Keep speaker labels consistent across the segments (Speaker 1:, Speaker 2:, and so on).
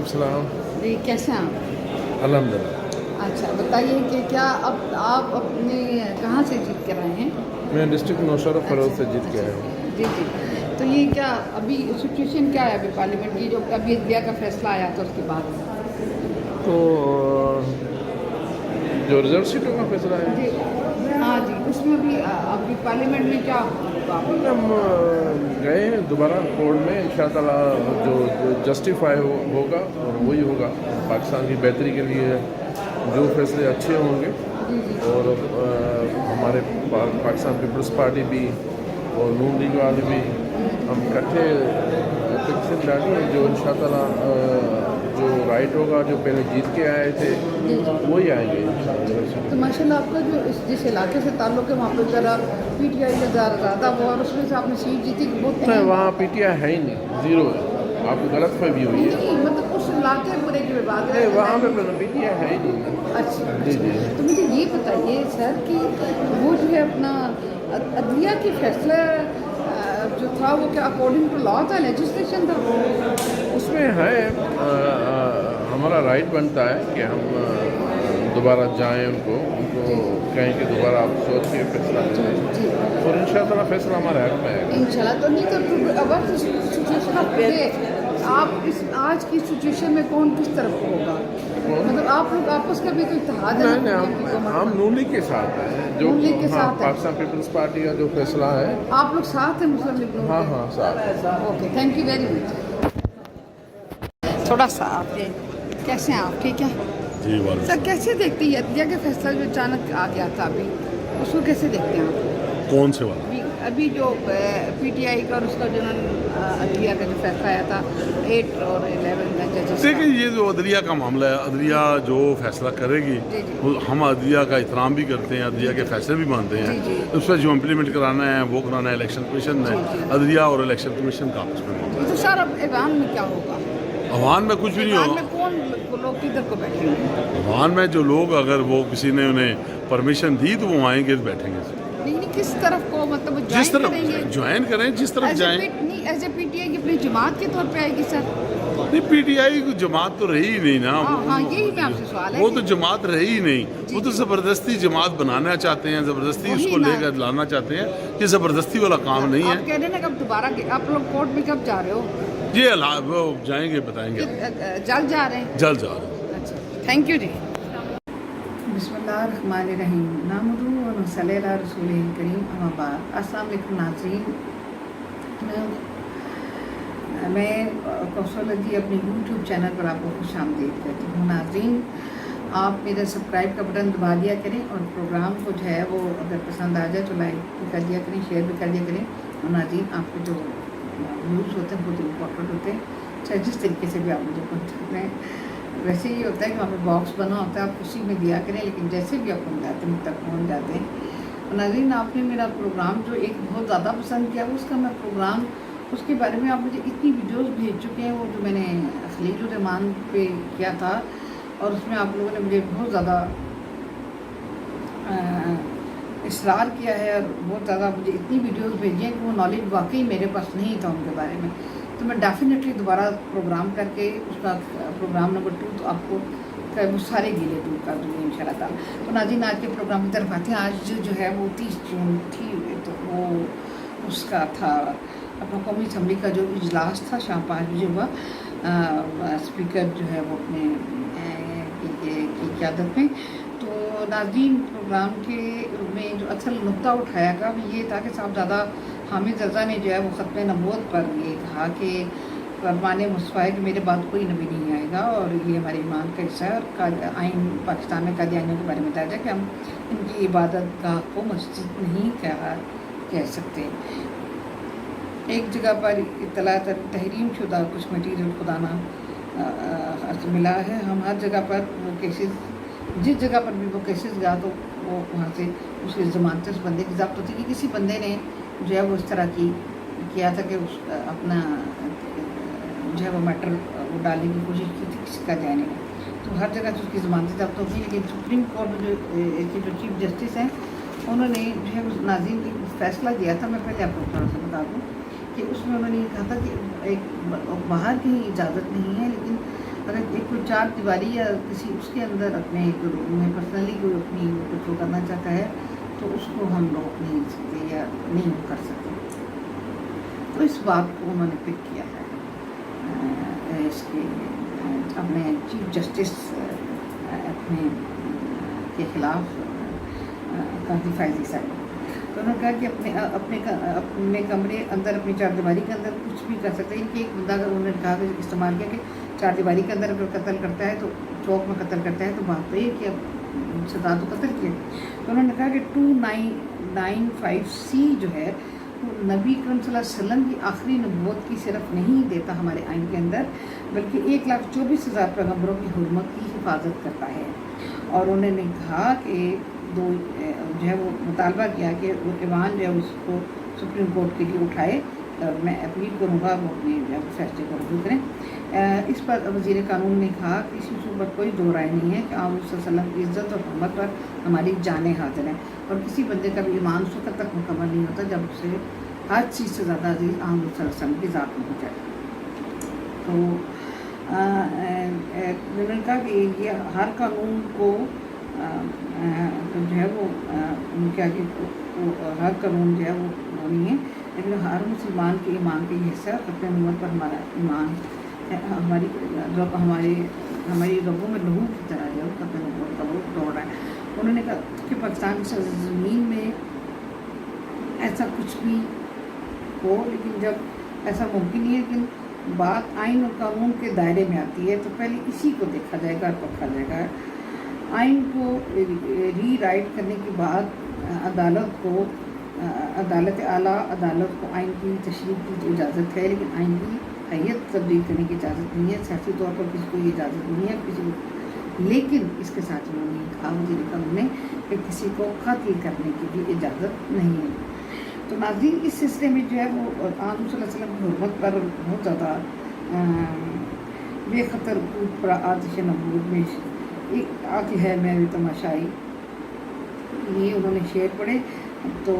Speaker 1: वालेकुम सलाम।
Speaker 2: जी कैसे हैं आप?
Speaker 1: अल्हम्दुलिल्लाह।
Speaker 2: अच्छा बताइए कि क्या अब आप अपने कहाँ से जीत कर आए हैं?
Speaker 1: मैं डिस्ट्रिक्ट नौशहरा फरोज से जीत के आया हूँ।
Speaker 2: जी जी। तो ये क्या अभी सिचुएशन क्या है अभी पार्लियामेंट की, जो अभी इंडिया का फैसला आया था उसके बाद?
Speaker 1: तो जो रिजर्व सीटों का फैसला है,
Speaker 2: जी हाँ जी, उसमें अभी पार्लियामेंट में क्या होगा अभी?
Speaker 1: हम गए हैं दोबारा कोर्ट में, इंशाअल्लाह जो जस्टिफाई होगा और वही होगा। पाकिस्तान की बेहतरी के लिए जो फैसले अच्छे होंगे, और हमारे पाकिस्तान पीपल्स पार्टी भी और नून लीग वाले भी हम इकट्ठे पिटीशन डालेंगे, जो इंशाअल्लाह जो राइट होगा, जो पहले जीत के आए थे वही आएंगे इंशाअल्लाह।
Speaker 2: तो माशाल्लाह आपका जो जिस इलाके से ताल्लुक़ है वहाँ पर ज़रा PTI का ज़्यादा वो, और उसमें से आपने सीट जीती बहुत
Speaker 1: नहीं, वहाँ PTI है ही नहीं, ज़ीरो है। आपको गलत फहमी हुई है।
Speaker 2: नहीं, मतलब उस इलाके पूरे की बात है।
Speaker 1: नहीं, वहाँ पे PTI है ही नहीं।
Speaker 2: अच्छा
Speaker 1: जी जी।
Speaker 2: तो मुझे ये बताइए सर कि वो जो है अपना अदलिया के फैसला जो था वो क्या अकॉर्डिंग टू लॉ था, लेजिस्लेशन था?
Speaker 1: उसमें है हमारा राइट बनता है कि हम दोबारा जाएं, उनको कहें कि दोबारा आप सोच के फैसला करें, और इंशाअल्लाह फैसला हमारे हक में है
Speaker 2: इंशाल्लाह। तो नहीं तो अब सिचुएशन ऑफ आप इस आज की सिचुएशन में कौन किस तरफ को होगा? मतलब आप लोग आपस का भी कोई इत्तेहाद है?
Speaker 1: नहीं, हम नून लीग के साथ हैं, जो
Speaker 2: नून लीग के साथ है।
Speaker 1: पाकिस्तान पीपल्स पार्टी का जो फैसला है।
Speaker 2: आप लोग साथ हैं मुस्लिम लीग के?
Speaker 1: हाँ हाँ साथ।
Speaker 2: Okay, thank you very much. थोड़ा सा आप कैसे हैं आप? ठीक है
Speaker 3: जी वाले
Speaker 2: सर, कैसे देखते हैं अदलिया के फैसला जो अचानक आ गया था अभी, उसको कैसे देखते हैं आप?
Speaker 3: कौन से वाला?
Speaker 2: अभी जो PTI का और उसका जो अदलिया का जो फैसला आया था 8 और 11 जजेस।
Speaker 3: देखिए, ये जो अदलिया का मामला है, अदलिया जो फैसला करेगी वो हम अदलिया का एहतराम भी करते हैं, अदलिया के फैसले भी मानते हैं। उस पर जो इम्प्लीमेंट कराना है वो कराना है इलेक्शन कमीशन ने, अदलिया और इलेक्शन कमीशन का आपस में मामला है।
Speaker 2: तो सर अब ऐवान में क्या होगा?
Speaker 3: अवान में कुछ भी नहीं
Speaker 2: ऐवान
Speaker 3: होगा।
Speaker 2: में कौन लोग किधर को बैठेंगे?
Speaker 3: अवान में जो लोग, अगर वो किसी ने उन्हें परमिशन दी तो वो आएंगे तो बैठेंगे।
Speaker 2: नहीं, किस तरफ को, मतलब
Speaker 3: जिस तरफ
Speaker 2: करेंगे?
Speaker 3: ज्वाइन करें, जिस तरफ जाएं।
Speaker 2: नहीं, एज ए PTI की अपनी जमात के तौर पे आएगी सर?
Speaker 3: नहीं, PTI की जमात तो रही ही नहीं ना।
Speaker 2: हाँ, यही मैं आपसे सवाल है।
Speaker 3: वो तो जमात रही ही नहीं, वो तो ज़बरदस्ती जमात बनाना चाहते हैं, ज़बरदस्ती उसको लेकर लाना चाहते हैं। ये ज़बरदस्ती वाला काम नहीं है।
Speaker 2: आप कह रहे हैं ना कब दोबारा आप लोग कोर्ट में कब जा रहे हो?
Speaker 3: ये वो जाएंगे, बताएंगे।
Speaker 2: जल्द जा रहे हैं?
Speaker 3: जल्द जा रहे हैं।
Speaker 2: अच्छा, थैंक यू जी। बिस्मिल्लाहिर्रहमानिर्रहीम, नामुदू व नसल्ली अला रसूलिल करीम, अम्मा बाद। अस्सलाम वालेकुम नाज़रीन, मैं कौशल जी अपने YouTube चैनल पर आपको खुशामदीद कहती हूँ। नाज़रीन, आप मेरा सब्सक्राइब का बटन दबा दिया करें, और प्रोग्राम को जो है वो अगर पसंद आ जाए तो लाइक भी कर दिया करें, शेयर भी कर दिया करें। और नाज़रीन, आपके जो व्यूज़ होते हैं बहुत इम्पोर्टेंट होते हैं, चाहे जिस तरीके से भी आप मुझे पहुँचाते हैं। वैसे ही होता है कि वहाँ पे बॉक्स बना होता है, आप उसी में दिया करें, लेकिन जैसे भी आप पहुँच जाते हैं मुझ तक पहुँच जाते हैं। नाज़रीन, आपने मेरा प्रोग्राम जो एक बहुत ज़्यादा पसंद किया, उसका मैं प्रोग्राम उसके बारे में आप मुझे इतनी वीडियोस भेज चुके हैं, वो जो मैंने खलीलुर्रहमान पे किया था, और उसमें आप लोगों ने मुझे बहुत ज़्यादा इसरार किया है, और बहुत ज़्यादा मुझे इतनी वीडियोस भेजी हैं कि वो नॉलेज वाकई मेरे पास नहीं था उनके बारे में। तो मैं डेफिनेटली दोबारा प्रोग्राम करके उसका प्रोग्राम नंबर 2 तो आपको वो सारे गीले दूर कर दूँगी इंशाल्लाह ताला। तो नाज़रीन, आज के प्रोग्राम की तरफ आते हैं। आज जो है वो 30 जून थी, तो वो उसका था अपना कौमी असम्बली का जो इजलास था, शाम 5 बजे हुआ। स्पीकर जो है वो अपने की क़यादत में। तो नाज़रीन, प्रोग्राम के में जो असल नुक्ता उठाया गया वो ये था कि साहबज़ादा हामिद रज़ा ने जो है वो ख़त्म नबूवत पर ये कहा कि फरमाने मुस्तफ़ा है कि मेरे बाद कोई नबी नहीं आएगा, और ये हमारे ईमान का हिस्सा है। और आइन पाकिस्तान में कादियानियों के बारे में बताया जाए कि हम इनकी इबादत गाह को मस्जिद नहीं कह सकते। एक जगह पर इत्तला तहरीम शुदा कुछ मटीरियल खुदाना मिला है। हम हर जगह पर वो केसेस, जिस जगह पर भी वो केसेस गया तो वो वहाँ से उसकी ज़मानत उस बंदे की ज़ब्त होती है कि किसी बंदे ने जो है वो इस तरह की किया था कि उस अपना जो है वो मैटर वो डालने की कोशिश की थी किसी का जाने में। तो हर जगह से उसकी ज़मानत ज़ब्त होती है। लेकिन सुप्रीम कोर्ट में जो चीफ जस्टिस हैं, उन्होंने जो है नाज़रीन एक फ़ैसला दिया था। मैं पहले आपको थोड़ा सा बता दूँ कि उसमें उन्होंने कहा था कि एक बाहर की इजाज़त नहीं है, लेकिन अगर एक कोई चार दीवारी या किसी उसके अंदर अपने एक रूम में पर्सनली कोई अपनी कुछ वो करना चाहता है तो उसको हम रोक नहीं सकते या नहीं कर सकते। तो इस बात को उन्होंने पिक किया है इसके अपने चीफ जस्टिस अपने के खिलाफ काफ़ी फायदी साहब। तो उन्होंने कहा कि अपने कमरे अंदर अपनी चार दीवारी के अंदर कुछ भी कर सकते हैं। इनके एक बंदा अगर उन्होंने कहा कि इस्तेमाल किया कि चार दीवारी के अंदर अगर कत्ल करता है तो चौक में कत्ल करता है तो बात तो ये कि अब सदा तो कत्ल किया। तो उन्होंने कहा कि 2995C जो है वो नबी करीम सल्लल्लाहु अलैहि वसल्लम की आखिरी नबूवत की सिर्फ नहीं देता हमारे आइन के अंदर, बल्कि 1,24,000 पैगम्बरों की हुर्मत की हिफाजत करता है। और उन्होंने कहा कि दो जो है वो मुतालबा किया कि वो ईवान जो है उसको सुप्रीम कोर्ट के लिए उठाए और मैं अपील करूँगा वो अपने जो है फैसले को रद्द करें। इस पर वज़ीर कानून ने कहा कि इस इशू पर कोई दो राय नहीं है कि आप वसल्लम की इज़्ज़त और हुर्मत पर हमारी जानें हाजिर हैं और किसी बंदे का भी ईमान उस वक्त तक मुकम्मल नहीं होता जब उसे हर चीज़ से ज़्यादा अजीज़ आप वसल्लम की ज़ात में हो जाए। तो उन्होंने कहा कि ये हर कानून को तो जो है वो उनके आगे हर कानून जो है वो नहीं है, लेकिन हर मुसलमान के ईमान का ये हिस्सा ख़त्म उम्र पर हमारा ईमान हमारी रब हमारी रबों में लहू की तरह जो ख़त्म उम्र का वो दौड़ रहा है। उन्होंने कहा कि पाकिस्तान की ज़मीन में ऐसा कुछ भी हो, लेकिन जब ऐसा मुमकिन नहीं है, लेकिन बात आइन और कानून के दायरे में आती है तो पहले इसी को देखा जाएगा और पढ़ा जाएगा। आइन को री राइट करने के बाद अदालत आला अदालत को आइन की तशरीह की इजाज़त है, लेकिन आइन की हैयत तब्दील करने की इजाज़त नहीं है। सियासी तौर पर किसी को ये इजाज़त नहीं है किसी को, लेकिन इसके साथ उन्होंने कहा वज़ीर कानून ने कि किसी को कत्ल करने की भी इजाज़त नहीं है। तो नाज़रीन इस सिलसिले में जो है वो आदम सल्लल्लाहु अलैहि वसल्लम की हुर्मत पर बहुत ज़्यादा बेखतर कूद पर आतिश नबूवत में एक आती है मैं भी तमाशाई, ये उन्होंने शेर पढ़े तो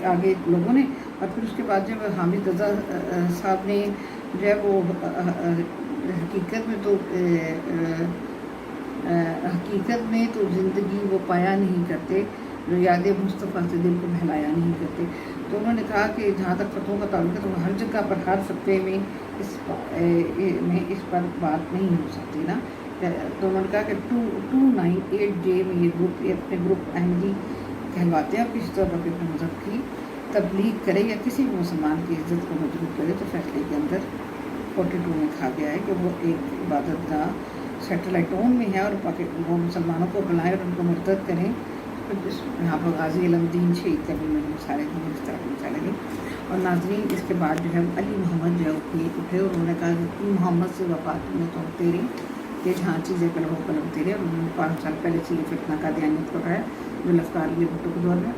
Speaker 2: आगे लोगों ने, और फिर उसके बाद जब हामिद रज़ा साहब ने जो है वो हकीकत में तो ज़िंदगी वो पाया नहीं करते जो याद मुस्तफ़ा से दिल को बहलाया नहीं करते। तो उन्होंने कहा कि जहाँ तक फतहों का ताल्लुक है तो हर जगह पर हर सप्ते में इस पर बात नहीं हो सकती ना। तो उन्होंने कहा कि 298J में ये अपने ग्रुप अहमदी कहलवाते हैं, किसी तरह के मज़हब की तबलीग करे या किसी भी मुसलमान की इज़्ज़त को मजबूत करे तो फैसले के अंदर 42 में कहा गया है कि वो एक इबादत गाह सैटेलाइट ओन में है और वो मुसलमानों को बुलाएं और उनको मदद करें। यहाँ पर गाजी अलमदीन शहीद का भी मैंने सारे दिन इस तरह मिसालेंगे। और नाजरीन इसके बाद जो है अली मोहम्मद जो है उठे और उन्होंने कहा कि मोहम्मद से वफ़ात में तो तेरे ये जहाँ चीज़ें कलम कलम तेरे। और उन्होंने 5 साल पहले से ये फितना का ध्यानियत को रहा है जुल्फ़कार अली भुट्टो के दौर में,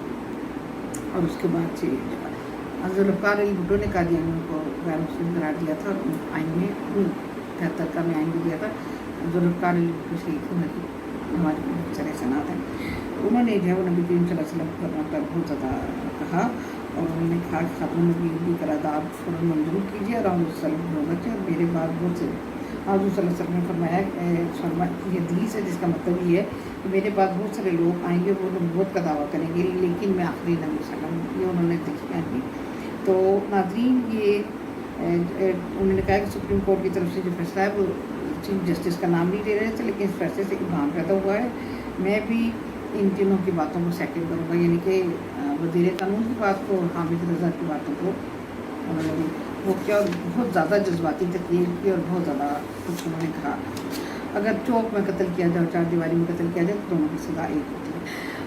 Speaker 2: और उसके बाद से जुल्फ़कार अली भुट्टो ने कादियानियों को गैर मुस्लिम करार दिया था और आइन में 73 का में आइन भी दिया था। जुल्फ़कार अली भुट्टो शहीद होने हमारी चले सनात है। उन्होंने जो है वो नबी करीम सल्लल्लाहु अलैहि वसल्लम पर बहुत ज़्यादा कहा और उन्होंने कहा कि खातून नबी का आदाब फ़ौरन मंजूर कीजिए और आप बच्चे और मेरे बाद बहुत से आप सल्लल्लाहु अलैहि वसल्लम ने फरमाया कि हदीस है जिसका मतलब ये है कि मेरे बाद बहुत सारे लोग आएंगे वो नबूवत का दावा करेंगे लेकिन मैं आखिरी नबी सल्लल्लाहु ये उन्होंने देखा है। तो नाज़रीन ये उन्होंने कहा कि सुप्रीम कोर्ट की तरफ से जो फैसला है वो चीफ जस्टिस का नाम नहीं ले रहे थे, लेकिन इस फैसले से इबाम पैदा हुआ है। मैं भी इन तीनों की बातों को सेकंड करूँगा, यानी कि वज़ीर कानून की बात को, हामिद रज़ा की बातों को उन्होंने वो किया और बहुत ज़्यादा जज्बाती तकरीर की और बहुत ज़्यादा कुछ उन्होंने कहा। अगर चौक में कत्ल किया जाए, चार दीवारी में कत्ल किया जाए तो दोनों की सज़ा एक होती है।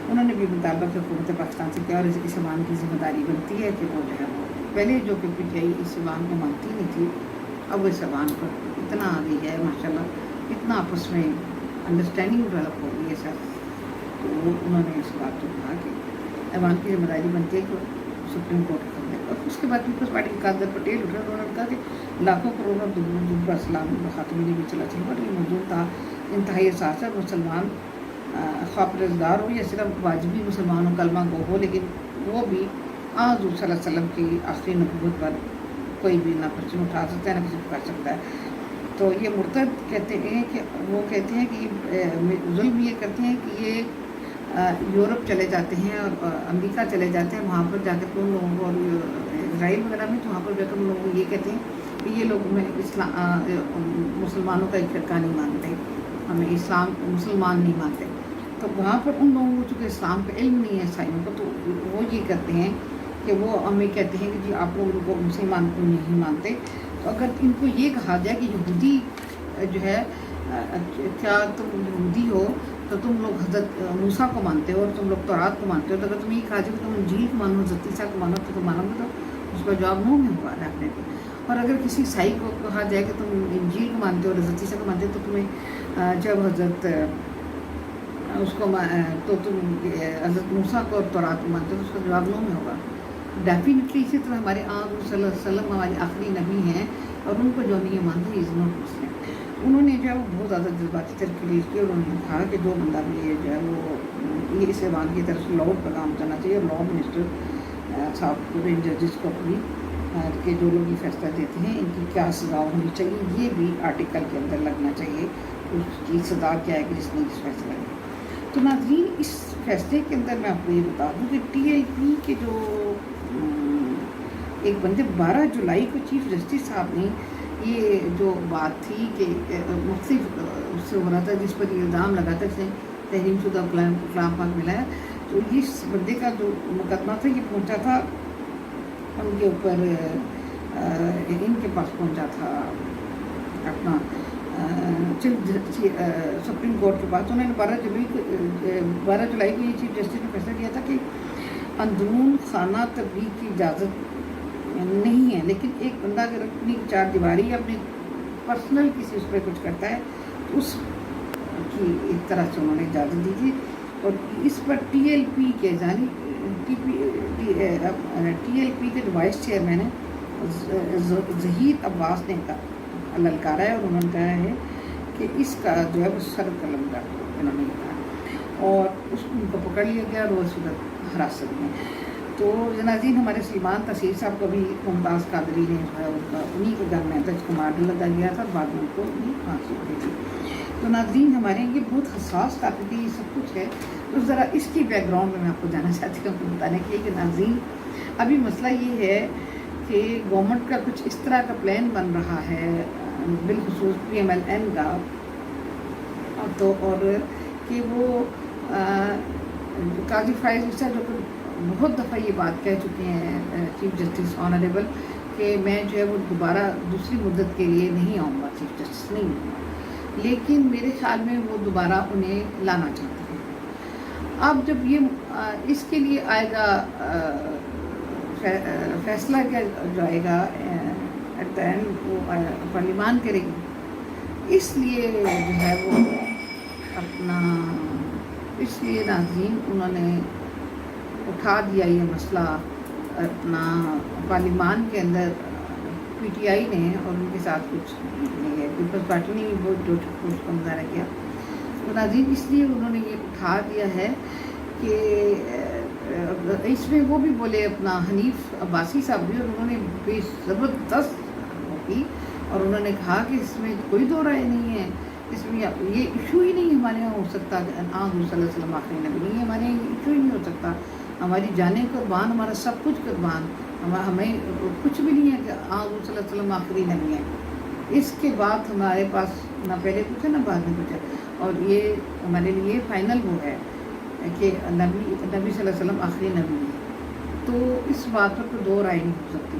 Speaker 2: उन्होंने भी मुतालबा की हुकूमत पाकिस्तान से किया और इस ईमान की जिम्मेदारी बनती है कि वो जो है वो पहले जो कि PTI इस ईमान को मानती नहीं थी, अब वो इस ईमान पर इतना आ गई है माशाल्लाह, इतना आपस में अंडरस्टैंडिंग डेवलप हो गई है सर। तो उन्होंने इस बात को कहा कि ऐवान की जिम्मेदारी बनती है कि सुप्रीम कोर्ट कर दे। और उसके बाद पीपल्स पार्टी के कादर पटेल उठे, उन्होंने कहा कि लाखों करोड़ों दुबरा सलाम खातमी नबी सल्लल्लाहु अलैहि वसल्लम पर ये मौजूद था इंतहाई एहसास है मुसलमान ख्वापरजगार हो या सिर्फ वाजिबी मुसलमानों कलमा को हो, लेकिन वो भी आज सल्लल्लाहु अलैहि वसल्लम की आखिरी नबूवत पर कोई भी ना पर्चम उठा सकता है ना किसी को कर सकता है। تو یہ مرتد کہتے ہیں کہ وہ کہتے ہیں کہ ظلم یہ کرتے ہیں کہ یہ یورپ چلے جاتے ہیں اور امریکہ چلے جاتے ہیں، وہاں پر جا کر ان لوگوں کو، اور اسرائیل وغیرہ میں، تو وہاں پر جا کر ان لوگوں کو یہ کہتے ہیں کہ یہ لوگ میں مسلمانوں کا ایک فرقہ نہیں مانتے، ہمیں اسلام مسلمان نہیں مانتے. تو وہاں پر ان لوگوں کو چونکہ اسلام کا علم نہیں ہے عیسائیوں کو، تو وہ یہ کرتے ہیں کہ وہ ہمیں کہتے ہیں کہ جی آپ لوگ ان کو مسلمان کو نہیں مانتے. تو اگر ان کو یہ کہا جائے کہ یہودی جو ہے، کیا تم یہودی ہو تو تم لوگ حضرت موسیٰ کو مانتے ہو اور تم لوگ تورات کو مانتے ہو، تو اگر تم یہ کہا جائے کہ تم انجیل کو مانو، حضرت عیسیٰ کو مانو، تو تم مانو گے؟ تو اس کا جواب نو میں ہوگا ڈیفینیٹلی. اور اگر کسی عیسائی کو کہا جائے کہ تم انجیل کو مانتے ہو اور حضرت عیسیٰ کو مانتے ہو، تو تمہیں جب حضرت اس کو تو تم حضرت موسیٰ کو اور تورات کو مانتے ہو، تو اس کا جواب نو میں ہوگا ڈیفینیٹلی. اسی طرح ہمارے آقا صلی اللہ علیہ وسلم ہمارے آخری نبی ہیں، اور ان کو جو نہیں مانتے از ناٹ مسلم. انہوں نے جو ہے وہ بہت زیادہ جذباتی ترکیب کی، اور انہوں نے کہا کہ جو بندہ بھی ہے جو ہے وہ یہ اس ایوان کی طرف سے لاؤڈ کا کام کرنا چاہیے، اور لا منسٹر صاحب پورے ججز کو بھی کہ جو لوگ یہ فیصلہ دیتے ہیں ان کی کیا سزا ہونی چاہیے، یہ بھی آرٹیکل کے اندر لگنا چاہیے، اس کی سزا کیا ہے کہ جس نے اس فیصلہ لیا. تو ناظرین، اس فیصلے کے اندر میں آپ کو یہ بتا دوں کہ ٹی آئی پی کے جو ایک بندے 12 جولائی کو چیف جسٹس صاحب نے یہ جو بات تھی کہ مختلف اس سے ہو رہا تھا، جس پر یہ الزام لگا تھا اس نے تحریم شدہ کلام پاک ملایا، تو اس بندے کا جو مقدمہ تھا یہ پہنچا تھا ان کے اوپر، ان کے پاس پہنچا تھا اپنا سپریم کورٹ کے پاس. انہوں نے 12 جولائی کو یہ چیف جسٹس نے فیصلہ کیا تھا کہ اندرون خانہ تبلیغ کی اجازت نہیں ہے، لیکن ایک بندہ اگر اپنی چار دیواری یا اپنے پرسنل کسی اس پہ کچھ کرتا ہے تو اس کی ایک طرح سے انہوں نے اجازت دی تھی. اور اس پر ٹی ایل پی کے جو وائس چیئرمین ہے ظہیر عباس نے للکارا ہے، اور انہوں نے کہا ہے کہ اس کا جو ہے وہ سر قلم کر دو، انہوں نے کہا، اور اس کو پکڑ لیا گیا اور وہ صورت حراست میں. تو ناظرین، ہمارے سلمان تحصیل صاحب کو بھی ممتاز قادری نے جو ہے ان کا انہیں کے گھر میں تھا، مارڈر لگا گیا تھا، بعد میں ان کو پھانسی ہو گئی تھی. تو ناظرین، ہمارے یہ بہت حساس ٹاپک ہے، یہ سب کچھ ہے. تو ذرا اس کی بیک گراؤنڈ میں آپ کو جانا چاہتی ہوں، آپ کو بتانے کے لیے کہ ناظرین ابھی مسئلہ یہ ہے کہ گورنمنٹ کا کچھ اس طرح کا پلان بن رہا ہے، بالخصوص PMLN کا، تو اور کہ وہ قاضی فائز عیسیٰ جو بہت دفعہ یہ بات کہہ چکے ہیں چیف جسٹس آنریبل کہ میں جو ہے وہ دوبارہ دوسری مدت کے لیے نہیں آؤں گا، چیف جسٹس نہیں ہوں گا، لیکن میرے خیال میں وہ دوبارہ انہیں لانا چاہتے ہیں. اب جب یہ اس کے لیے آئے گا فیصلہ کیا جو آئے گا ایٹ دا اینڈ وہ پارلیمان کرے گی، اس لیے جو ہے وہ اپنا، اس لیے ناظرین انہوں نے اٹھا دیا یہ مسئلہ اپنا پارلیمان کے اندر. PTI نے اور ان کے ساتھ کچھ نہیں ہے، پیپلز پارٹی نے بھی بہت جوش کا مظاہرہ کیا. تو ناظرین اس لیے انہوں نے یہ اٹھا دیا ہے کہ اس میں وہ بھی بولے اپنا حنیف عباسی صاحب بھی، اور انہوں نے بے زبردست کی، اور انہوں نے کہا کہ اس میں کوئی دو رائے نہیں ہے، اس میں یہ ایشو ہی نہیں ہمارے یہاں ہو سکتا کہ حضور صلی اللہ علیہ وسلم آخری نبی نہیں ہے، ہمارے یہاں یہ ایشو ہی نہیں ہو سکتا. ہماری جانیں قربان، ہمارا سب کچھ قربان، ہمیں کچھ بھی نہیں ہے کہ حضور صلی اللہ علیہ وسلم آخری نبی ہیں. اس کے بعد ہمارے پاس نہ پہلے کچھ ہے نہ بعد میں کچھ ہے، اور یہ ہمارے لیے فائنل وہ ہے کہ نبی صلی اللہ علیہ وسلم آخری نبی ہے. تو اس بات پر کوئی دو رائے نہیں ہو سکتی.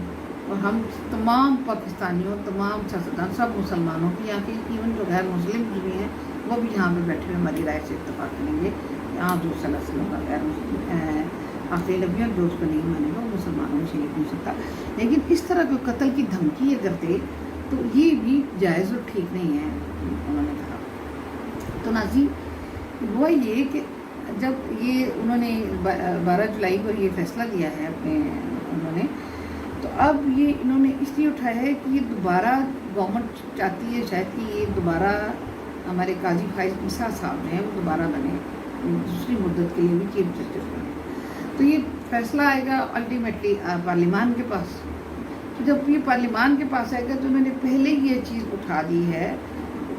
Speaker 2: اور ہم تمام پاکستانیوں، تمام سیاستدان، سب مسلمانوں کی، یہاں کے ایون جو غیر مسلم بھی ہیں وہ بھی یہاں پہ بیٹھے ہوئے ہماری رائے سے اتفاق کریں گے کہ حضور صلی اللہ علیہ وسلم کا غیر مسلم آخری نبی، اور جو اس کو نہیں مانے گا وہ مسلمانوں میں شریک نہیں سکتا. لیکن اس طرح کے قتل کی دھمکی اگر دے تو یہ بھی جائز اور ٹھیک نہیں ہے، انہوں نے کہا. تو ناظرین ہوا یہ کہ جب یہ انہوں نے 12 جولائی کو یہ فیصلہ لیا ہے اپنے انہوں نے، تو اب یہ انہوں نے اس لیے اٹھایا ہے کہ یہ دوبارہ گورنمنٹ چاہتی ہے شاید کہ یہ دوبارہ ہمارے قاضی فائز عیسیٰ صاحب جو ہیں وہ دوبارہ بنے، دوسری مدت کے لیے بھی چیف جسٹس بنے. تو یہ فیصلہ آئے گا الٹیمیٹلی پارلیمان کے پاس تو جب یہ پارلیمان کے پاس آئے گا تو انہوں نے پہلے یہ چیز اٹھا دی ہے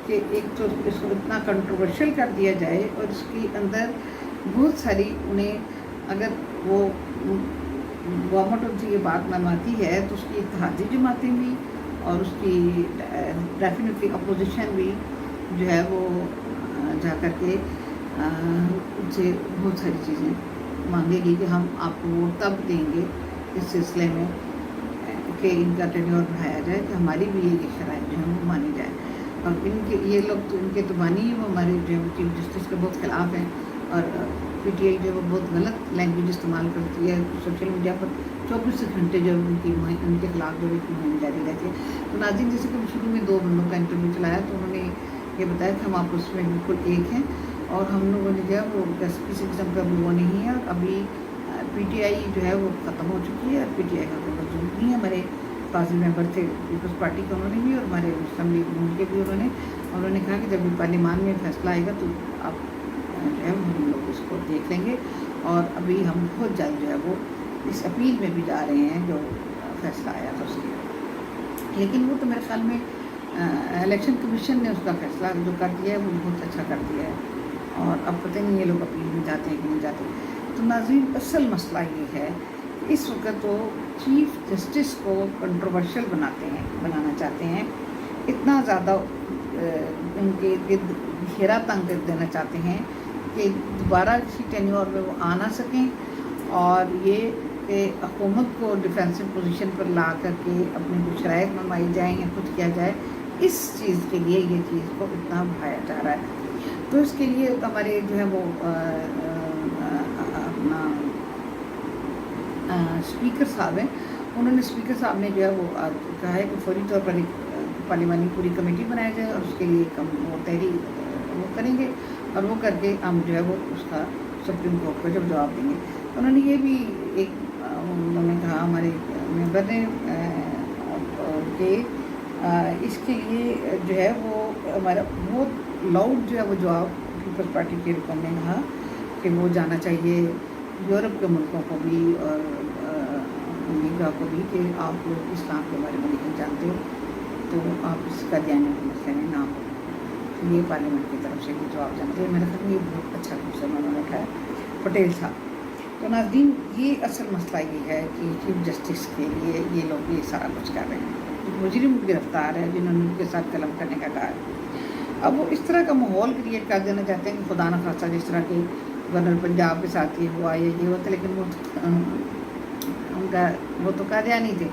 Speaker 2: کہ ایک تو اس کو اتنا کنٹروورشل کر دیا جائے اور اس کے اندر بہت ساری انہیں اگر وہ گورنمنٹ ان سے یہ بات منواتی ہے تو اس کی اتحادی جماعتیں بھی اور اس کی ڈیفینیٹلی اپوزیشن بھی جو ہے وہ جا کر کے ان سے بہت ساری چیزیں مانگے گی کہ ہم آپ کو ووٹ تب دیں گے اس سلسلے میں کہ ان کا ٹینیور بڑھایا جائے کہ ہماری بھی یہ شرائط جو ہے وہ مانی جائے. اور ان کے یہ لوگ تو ان کے تو مانی ہی وہ ہمارے جو ہے چیف جسٹس کے بہت خلاف ہیں اور پی ٹی آئی جو ہے وہ بہت غلط لینگویج استعمال کرتی ہے سوشل میڈیا پر 24 گھنٹے جو ان کے خلاف جو ہے مہم جاری رہتی ہے. تو ناظرین جیسے کہ شروع میں 2 بندوں کا انٹرویو چلایا تو انہوں نے یہ بتایا کہ ہم آپس میں بالکل ایک ہیں اور ہم لوگوں نے جو ہے وہ کسی قسم کا بھی وہ نہیں ہے. اور ابھی پی ٹی آئی جو ہے وہ ختم ہو چکی ہے اور پی ٹی آئی کا کوئی وجود نہیں ہے. ہمارے فاضل ممبر تھے پیپلز پارٹی کے انہوں نے بھی اور ہمارے مسلم لیگ کے بھی انہوں نے کہا کہ جب پارلیمان میں فیصلہ آئے گا تو آپ جو ہے ہم لوگ اس کو دیکھ لیں گے. اور ابھی ہم بہت جلد جو ہے وہ اس اپیل میں بھی جا رہے ہیں جو فیصلہ آیا تھا اس کے. لیکن وہ تو میرے خیال میں الیکشن کمیشن نے اس کا فیصلہ جو کر دیا ہے وہ بہت اچھا کر دیا ہے اور اب پتہ نہیں یہ لوگ اپیل میں جاتے ہیں کہ نہیں جاتے. تو ناظرین اصل مسئلہ یہ ہے کہ اس وقت وہ چیف جسٹس کو کنٹروورشل بنانا چاہتے ہیں, اتنا زیادہ ان کے گھیرا تنگ کر دینا چاہتے ہیں کہ دوبارہ کسی ٹینیور میں وہ آ نہ سکیں اور یہ کہ حکومت کو ڈیفینسو پوزیشن پر لا کر کے اپنے کچھ شرائط منوائی جائیں یا کچھ کیا جائے. اس چیز کے لیے یہ چیز کو اتنا بڑھایا جا رہا ہے. تو اس کے لیے ہمارے جو ہے وہ اپنا اسپیکر صاحب ہیں, انہوں نے اسپیکر صاحب نے جو ہے وہ کہا ہے کہ فوری طور پر ایک پارلیمانی پوری کمیٹی بنایا جائے اور اس کے لیے وہ تحریر وہ کریں گے اور وہ کر کے ہم جو ہے وہ اس کا سپریم کورٹ کو جب جواب دیں گے. انہوں نے یہ بھی ایک انہوں نے کہا ہمارے ممبر نے کہ اس کے لیے جو ہے وہ ہمارا بہت لاؤڈ جو ہے وہ جواب پیپلز پارٹی کے رکن نے کہا کہ وہ جانا چاہیے یورپ کے ملکوں کو بھی اور امریکہ کو بھی کہ آپ لوگ اسلام کے بارے میں نہیں جانتے ہو تو آپ اس کا قادیانی کے مسئلے میں نہ ہو. یہ پارلیمنٹ کی طرف سے بھی جواب جانتے ہیں. میرے خیال میں یہ بہت اچھا کوشچن انہوں نے اٹھایا پٹیل صاحب. تو ناظرین یہ اصل مسئلہ یہ ہے کہ چیف جسٹس کے لیے یہ لوگ یہ سارا کچھ کر رہے ہیں. مجرم گرفتار ہے جنہوں نے ان کے ساتھ قلم کرنے کا کہا ہے. اب وہ اس طرح کا ماحول کریٹ کر دینا چاہتے ہیں کہ خدا نہ خاصہ جس طرح کے گورنر پنجاب کے ساتھ یہ ہوا یا یہ ہوتا, لیکن وہ تو قادیانی تھے.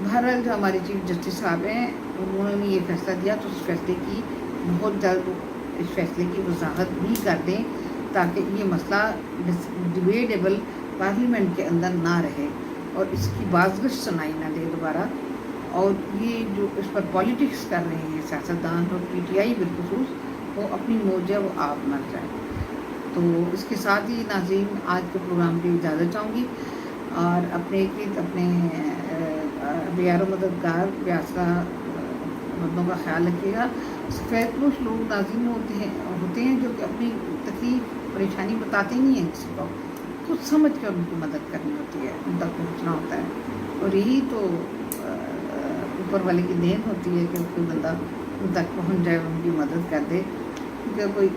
Speaker 2: بہرحال جو ہمارے چیف جسٹس صاحب ہیں انہوں نے یہ فیصلہ دیا تو اس فیصلے کی بہت جلد اس فیصلے کی وضاحت بھی کر دیں تاکہ یہ مسئلہ ڈیبیٹیبل پارلیمنٹ کے اندر نہ رہے اور اس کی بازگشت سنائی نہ دے دوبارہ. اور یہ جو اس پر پالیٹکس کر رہے ہیں سیاستدان اور پی ٹی آئی بالخصوص وہ اپنی موج ہے وہ آپ مر جائے. تو اس کے ساتھ ہی ناظرین آج کے پروگرام کی اجازت چاہوں گی اور اپنے بیار و مددگار بیاسرہ مردوں کا خیال رکھیے گا. سفید پوش لوگ ناظرین ہوتے ہیں جو کہ اپنی تکلیف پریشانی بتاتے نہیں ہیں کسی کو, کچھ سمجھ کر ان کی مدد کرنی ہوتی ہے, ان تک پہنچنا ہوتا ہے. اور یہی تو اوپر والے کی دین ہوتی ہے کہ کوئی بندہ ان تک پہنچ جائے ان کی مدد کر دے. کیونکہ کوئی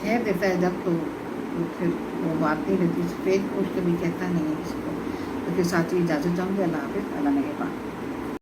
Speaker 2: کہہ دیتا ہے جب تو پھر وہ بات نہیں رہتی. سفید پوش کبھی کہتا نہیں ہے کسی کو. تو کے ساتھ ہی اجازت چاہوں گی. اللہ حافظ. اللہ نگہبان.